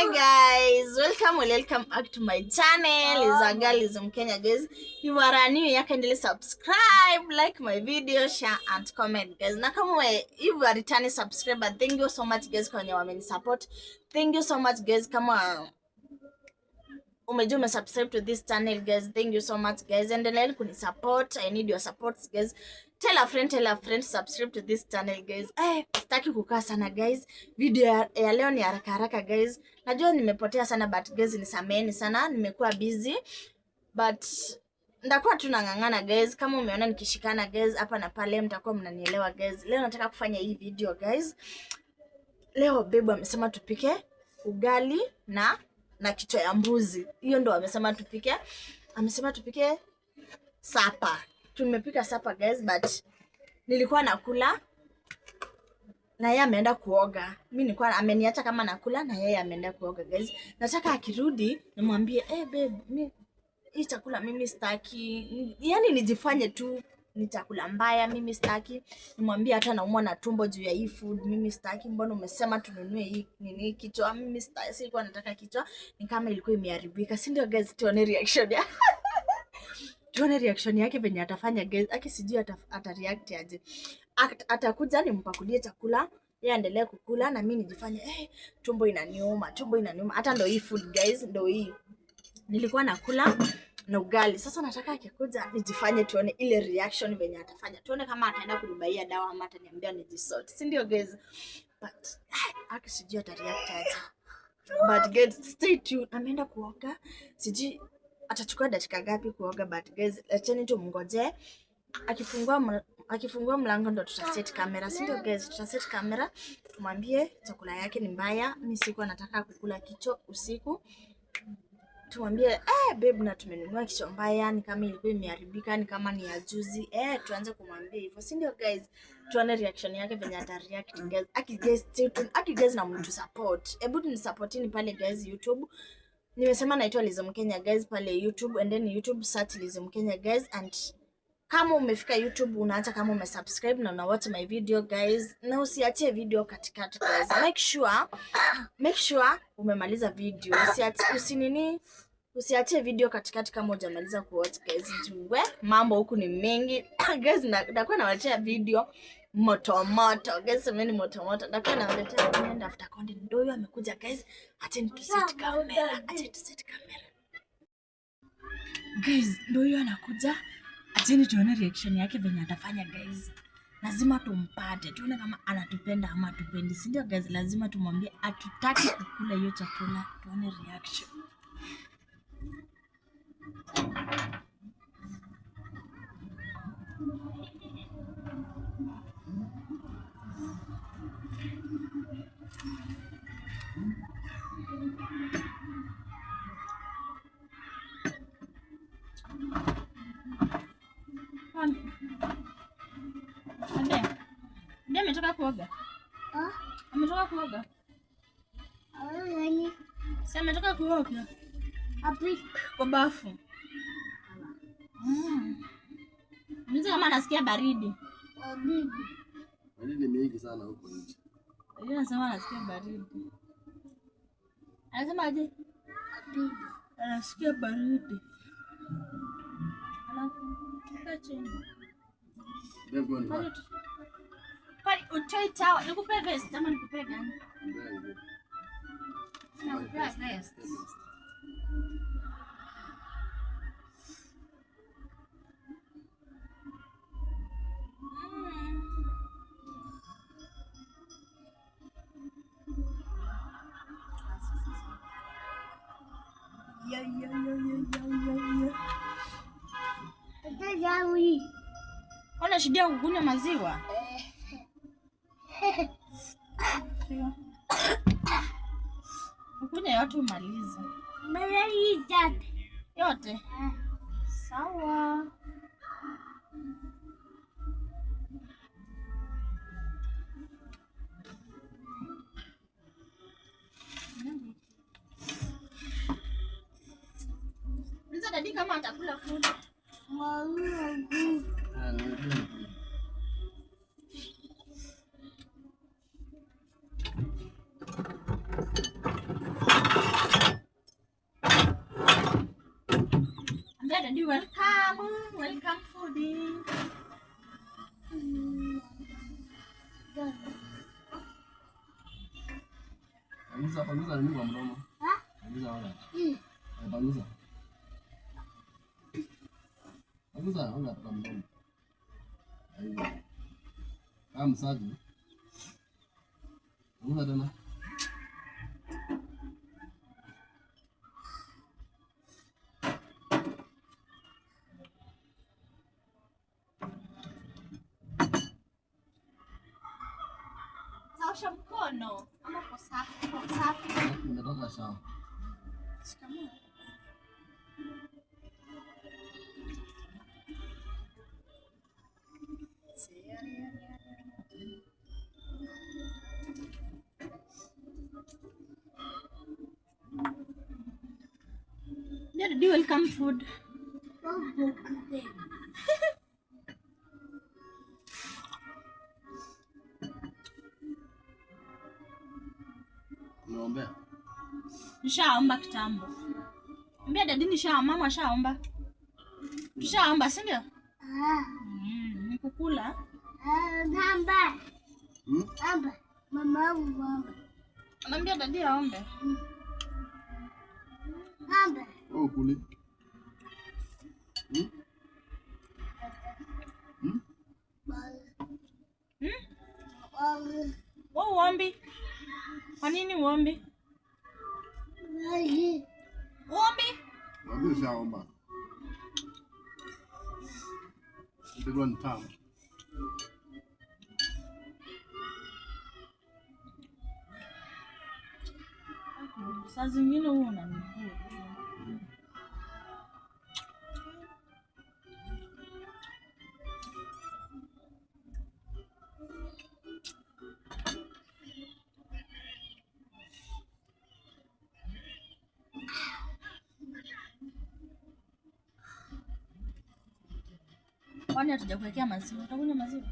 Hi guys, welcome back to my channel. It's a girl Lizzy Kenya guys. If you are new here, kindly subscribe, like my video, share and comment guys. Na kama if you are returning subscriber, thank you so much guys kwa wenye wameni support. Thank you so much guys kama umejua subscribe to this channel guys. Thank you so much guys. Endelea kuni support. I need your support guys. Tell a friend subscribe to this channel guys. Sitaki kukaa sana guys. Video ya leo ni haraka guys. Najua nimepotea sana but guys nisameheni sana. Nimekuwa busy but ndakuwa tunangangana guys. Kama umeona nikishikana guys hapa na pale mtakuwa mnanielewa guys. Leo nataka kufanya hii video guys. Leo babe amesema tupike ugali na kichwa ya mbuzi. Hiyo ndo amesema tupike. Amesema tupike sapa. Tumepika sapa guys but nilikuwa nakula na yeye ameenda kuoga. Mimi nilikuwa ameniacha kama nakula na yeye ameenda kuoga guys. Nataka akirudi nimwambie babe hii chakula mimi sitaki. Yaani nijifanye tu ni chakula mbaya mimi sitaki. Nimwambie hata naumwa na tumbo juu ya hii food mimi sitaki. Mbona umesema tununue hii nini kichwa mimi sitaki. Sikuwa nataka kichwa. Ni kama ilikuwa imeharibika. Si ndio guys, tuone reaction ya. Tuone reaction yake venye atafanya guys. Sijui atareact aje. Atakuja nimpakulie chakula, yeye aendelee kukula na mimi nijifanye tumbo inaniuma. Hata ndo hii food guys, ndo hii. Nilikuwa nakula na ugali. Sasa nataka akikuja nijifanye tuone ile reaction venye atafanya. Tuone kama ataenda kunibaia dawa ama ataniambia nijisort. Si ndio guys? But sijui atareact aje. But guys, stay tuned. Ameenda kuoga. Sijui atachukua dakika ngapi kuoga but guys, acheni tumngoje. Akifungua mlango ndo tutaset camera. Si ndio guys? Tutaset camera. Tumwambie chakula yake ni mbaya. Mimi sikuwa nataka kukula kichwa usiku. Tumwambie babe na tumenunua kichwa mbaya, ni kama ilikuwa imeharibika, ni kama ni ya juzi. Tuanze kumwambia hivyo. Si ndio guys? Tuone reaction yake venye atareact guys. Guys na mtu support. Hebu ni supportini pale guys YouTube. Nimesema naitwa Lizzy Kenya guys pale YouTube, and then YouTube search Lizzy Kenya guys, and kama umefika YouTube unaacha kama umesubscribe na unawatch my video guys, na usiachie video katikati guys. Make sure umemaliza video. Usiachie video katikati kama hujamaliza kuwatch guys. Mambo huku ni mengi guys, nakuwa nawaletea video moto guys, semeni moto. Nakuwa nawaletea content after content. Ndio huyo amekuja guys. Acheni tu set camera. Guys, ndio huyo anakuja. Acheni tuone reaction yake venye atafanya guys. Lazima tumpate. Tuone kama anatupenda ama hatupendi. Si ndio guys? Lazima tumwambie hatutaki kukula hiyo chakula. Tuone reaction. Ndio ametoka kuoga. Ametoka kuoga. Nani? Sasa ametoka kuoga. Api kwa bafu. Mzee kama anasikia baridi. Baridi mingi sana huko nje. Yeye anasema anasikia baridi. Anasema aje? Baridi. Anasikia baridi. Alafu chini. Pali utoi tawa. Nikupe vest ama nikupe gani? Nikupe vest. Ona shida kukunywa maziwa? Ukunywa yote umalize. Yote? Sawa. Mzee dadi kama atakula food. welcome foodie. Panguza nini kwa mdomo? Panguza wala. Panguza. Panguza wala kwa mdomo. Aiyo. Kama msaji. Panguza tena. Osha mkono ama kwa safi, kwa safi. Nimetoka sawa. Shikamoo. Did you welcome food? Unaombea? Nishaomba kitambo. Mbia dadi mama ashaomba. Tushaomba, si ndio? Nikukula. Namba. Namba. Mama wangu. Anambia dadi aombe. Namba. Oh, kuli. Wewe uombi? Kwa nini uombi? Uombi? Ndio ushaomba. Ndio ni tamu. Saa zingine huwa unanibua tu. Kwani hatujakuwekea maziwa? Utakunywa maziwa?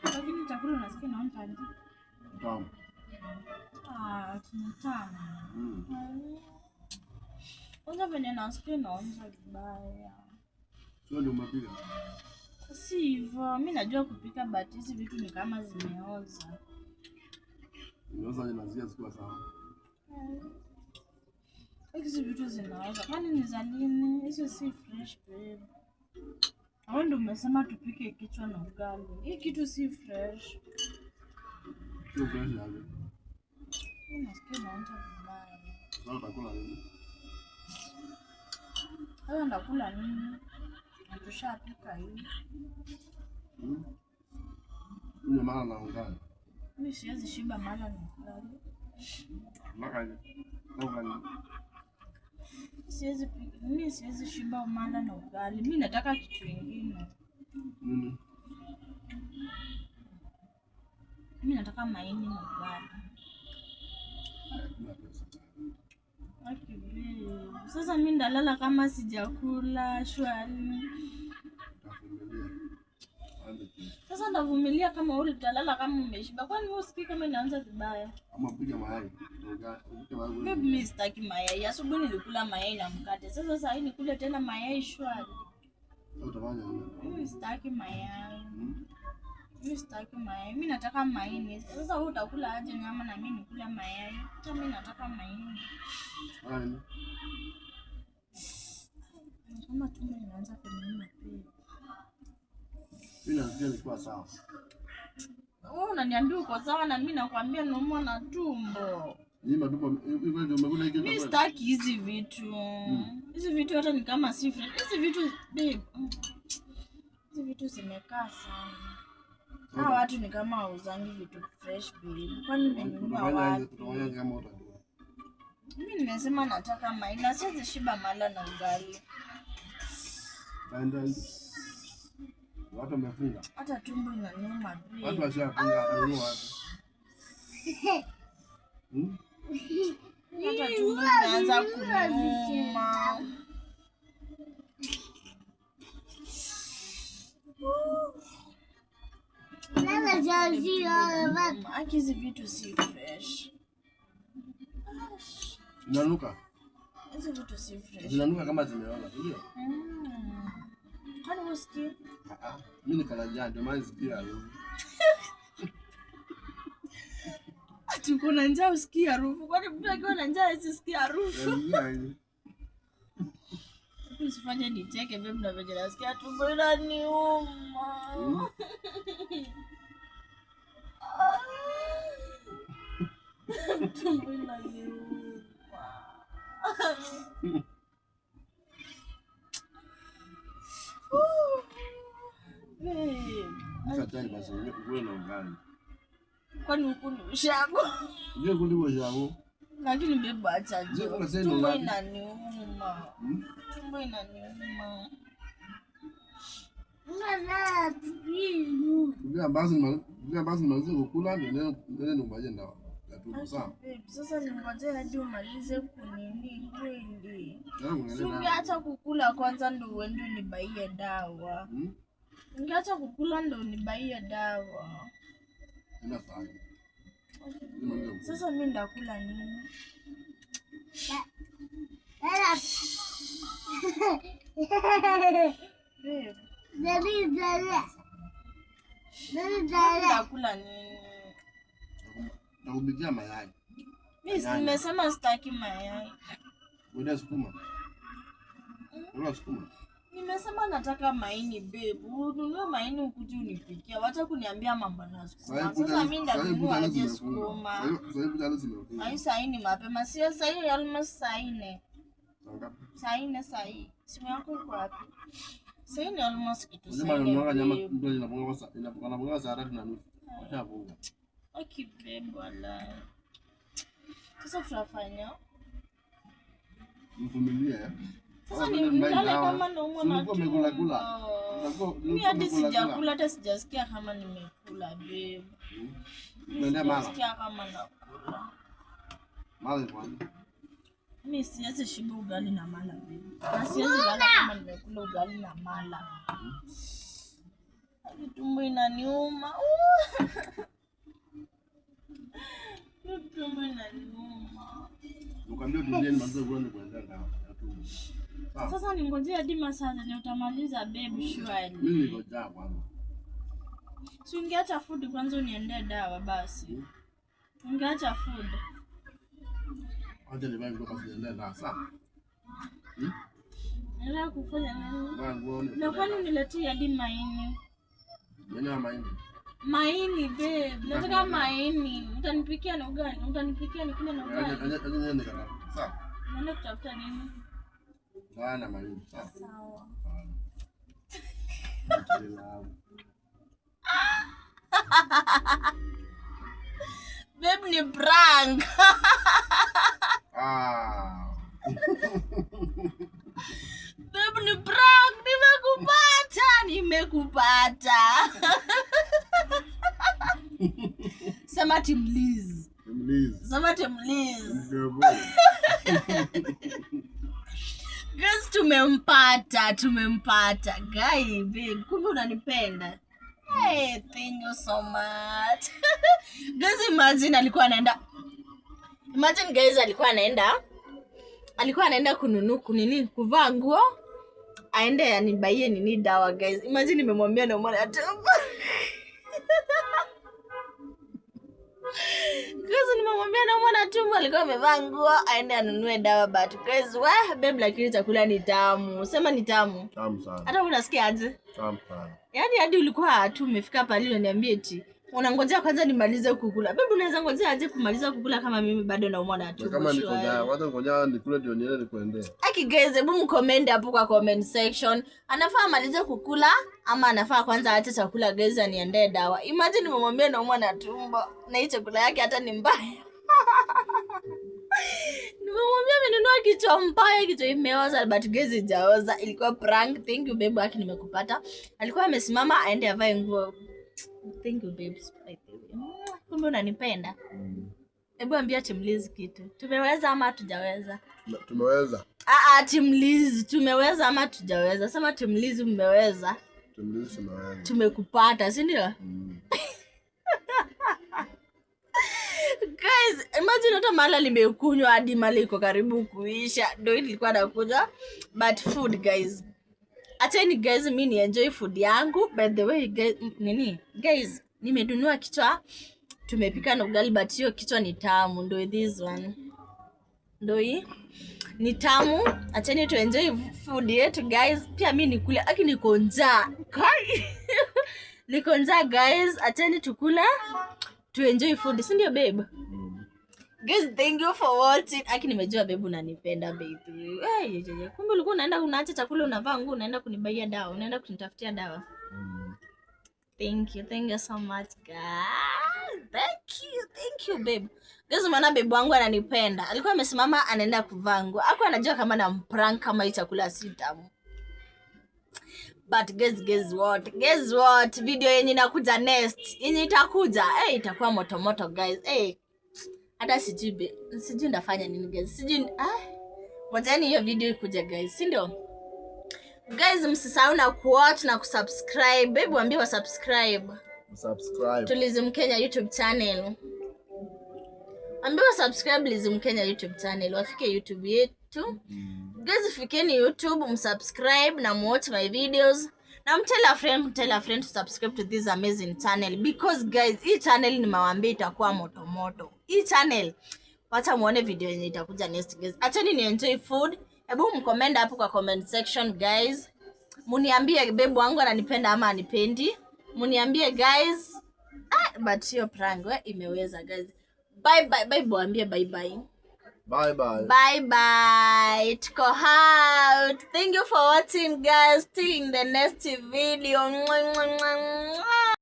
Lakini chakula unasikia naonja nje. Tamu. Tunatamu. Kwanza venye nasikia naonja vibaya. Sio ndio umepika? Si hivyo, mimi najua kupika but hizi vitu ni kama zimeoza. Zimeoza na zikiwa sawa. Hizi vitu zinaoza. Kwani ni za lini? Hizo si fresh babe. Wewe ndio umesema tupike kichwa na ugali. Hii kitu si fresh. Sio fresh yale. Mimi nasikia naonja vibaya. Sasa utakula nini? Wewe ndakula nini? Tushapika hii. Ni mara na ugali. Mimi siwezi shiba mara na ugali. Makaje. Ugali. Mimi siwezi shiba mara na ugali. Mimi nataka kitu kingine. Nini? Mimi nataka maini na ugali. Sasa mimi ndalala kama sijakula shwari. Sasa ndavumilia kama ule utalala kama umeshiba. Kwani wewe usikii kama inaanza vibaya? Ama piga mayai. Babe, mimi sitaki mayai. Asubuhi nilikula mayai na mkate. Sasa saa hii nikule tena mayai shwari. Utafanya nini? Mimi sitaki mayai. Mimi sitaki mayai. Mimi nataka maini. Sasa wewe utakula aje nyama na mimi nikula mayai? Hata mimi nataka maini. Nini? Kama tumbo inaanza kuniuma pia. Mimi nasikia nikiwa sawa. Wewe unaniambia uko sawa na mimi nakwambia naumwa na tumbo. Ni matumbo hivyo ndio umekula hiki. Mimi sitaki hizi vitu. Hizi vitu hata ni kama si fresh. Hizi vitu babe. Hizi vitu zimekaa sana. Hawa watu ni kama hauzangi vitu fresh babe. Kwani nimenunua wapi? Mimi nimesema nataka maini na siwezi shiba mala na ugali. Watu wamefunga. Hata tumbo inaniuma babe. Watu washafunga, wanunua watu. Hata tumbo inaanza kuniuma. Hizi vitu si fresh. Zinanuka. Hizi vitu si fresh. Zinanuka kama zimeoza, ndio? Kwani usikii? Mimi nikalajia ndio maana sikia harufu. Tuko na njaa usikie harufu. Kwani mtu akiwa na njaa asisikie harufu? Usifanye nicheke mimi na vile nasikia tumbo inaniuma. Tumbo inaniuma. Sasa basi wewe na ugali. Kwani huku ni ushago? Ndio kuliko ushago. Lakini beba acha je. Tumbo inaniuma. Tumbo inaniuma. Ndio basi malize kukula ndio nimbaje ndawa. Sasa ningoje hadi umalize kunini kweli. Ungeacha kukula kwanza ndio uende unibaie dawa. Ungeacha kukula ndio unibaie dawa. Ina sawa. Sasa mimi ndakula nini? Ndakula nini? Nakupikia mayai. Mimi nimesema sitaki mayai. Wewe sukuma. Wewe sukuma. Nimesema nataka maini babe. Ununue maini ukuje unipikia. Wacha kuniambia mambo na sukuma. Sasa mimi ndanunua aje sukuma. Sasa ni mapema. Sio sasa hivi almost saa 4. Saa 4 saa hii. Simu yako iko wapi? Sasa ni almost kitu saa 4. Nyama ndio inaponga saa 3:30. Acha bonga. Okay babe wala. Sasa tutafanya. Mvumilie. Sasa nilale kama naumwa na tumbo. Mimi hadi sijakula, hata sijasikia kama nimekula babe. Nenda mala. Sijasikia kama nakula. Mala kwani? Mimi siwezi shiba ugali na mala babe. Na siwezi lala kama nimekula ugali na mala. Tumbo inaniuma. Tumbo inaniuma. Ukaambia duniani mazao uone kuenda ndawa. Sasa ningojea hadi masaa zenye utamaliza babe surely. Mimi niko njaa kwanza. Si ungeacha food kwanza uniendee dawa basi. Ungeacha food. Acha nivae nguo basi niendee dawa sawa. Nenda kufanya nini? Na Na kwani uniletee hadi maini? Nani maini? Maini babe, nataka maini. Utanipikia na ugali? Utanipikia nikule na ugali? Acha niende kana. Sawa. Naenda kutafuta nini? Bana maini. Sawa. Sawa. Babe ni prank. Babe ni prank, nimekupata. Sema timliz. Sema timliz. Guys, tumempata. Guy, babe, kumbe unanipenda. Hey, thank you so much. Guys, imagine alikuwa anaenda kuvaa nguo aende anibaie nini dawa guys. Imagine nimemwambia na mwana tumbo. Guys, nimemwambia na mwana tumbo alikuwa amevaa nguo aende anunue dawa but guys, babe lakini chakula ni tamu. Sema ni tamu. Tamu sana. Hata unasikia aje? Tamu sana. Yaani hadi ulikuwa tu umefika pale unaniambia eti unangojea kwanza nimalize kukula. Babe unaweza ngojea aje kumaliza kukula kama mimi bado naumwa na tumbo? Kama niko njaa, wacha ngoja nikule ndio niende nikuendee. Aki guys, hebu mcomment hapo kwa comment section. Anafaa amalize kukula ama anafaa kwanza aache chakula guys aniendee dawa. Imagine nimemwambia naumwa na tumbo na hii chakula yake hata ni mbaya. Nimemwambia amenunua kichwa mbaya, kichwa imeoza but guys ijaoza. Ilikuwa prank. Thank you babe, aki nimekupata. Alikuwa amesimama aende avae nguo. Thank you babes. Kumbe unanipenda. Hebu ambia Team Liz kitu. Tumeweza ama hatujaweza? Tumeweza. Team Liz, tumeweza ama hatujaweza? Sema Team Liz mmeweza. Team Liz tumeweza. Tumekupata, si ndio? Guys, imagine hata mala limekunywa hadi mala iko karibu kuisha. Ndio ilikuwa nakunywa. But food guys. Ateni guys, mimi ni enjoy food yangu. By the way guys, guys, nimedunua kichwa. Tumepika na ugali but hiyo kichwa ni tamu. Ndio this one. Ndio hii. Ni tamu. Ateni tu enjoy food yetu guys. Pia mimi nikule. Aki niko njaa. Niko njaa guys. Ateni tukule. To enjoy food, si ndio babe? Guys, thank you for watching. Aki nimejua babe unanipenda babe. Kumbe ulikuwa unaenda unaacha chakula unavaa nguo unaenda kunibaia dawa, unaenda kunitafutia dawa. Thank you so much guys. Thank you babe. Guys, maana babe wangu ananipenda. Alikuwa amesimama anaenda kuvaa nguo. Hakuwa anajua kama na prank kama hii chakula si tamu. But guess what? Video yenye inakuja next. Yenye itakuja. Itakuwa moto guys. Hata sijui ndafanya nini guys. Ngojeni hiyo video ikuje guys, si ndio? Guys, msisahau na kuwatch na kusubscribe. Babe waambie wa subscribe. To Liz Mkenya YouTube channel. Ambie wa subscribe Liz Mkenya YouTube channel. Wafike YouTube yetu. Guys, fikeni YouTube, msubscribe na watch my videos. Na tell a friend to subscribe to this amazing channel. Because guys, hii channel nimewaambia itakuwa moto. Hii channel, wacha muone video yenye itakuja next guys. Acheni ni enjoy food. Hebu mcomment hapo kwa comment section guys. Muniambie babe wangu ananipenda ama anipendi. Muniambie guys. But hiyo prank imeweza guys. Bye. Waambie bye. Bye. Tuko out. Thank you for watching guys. Till in the next video.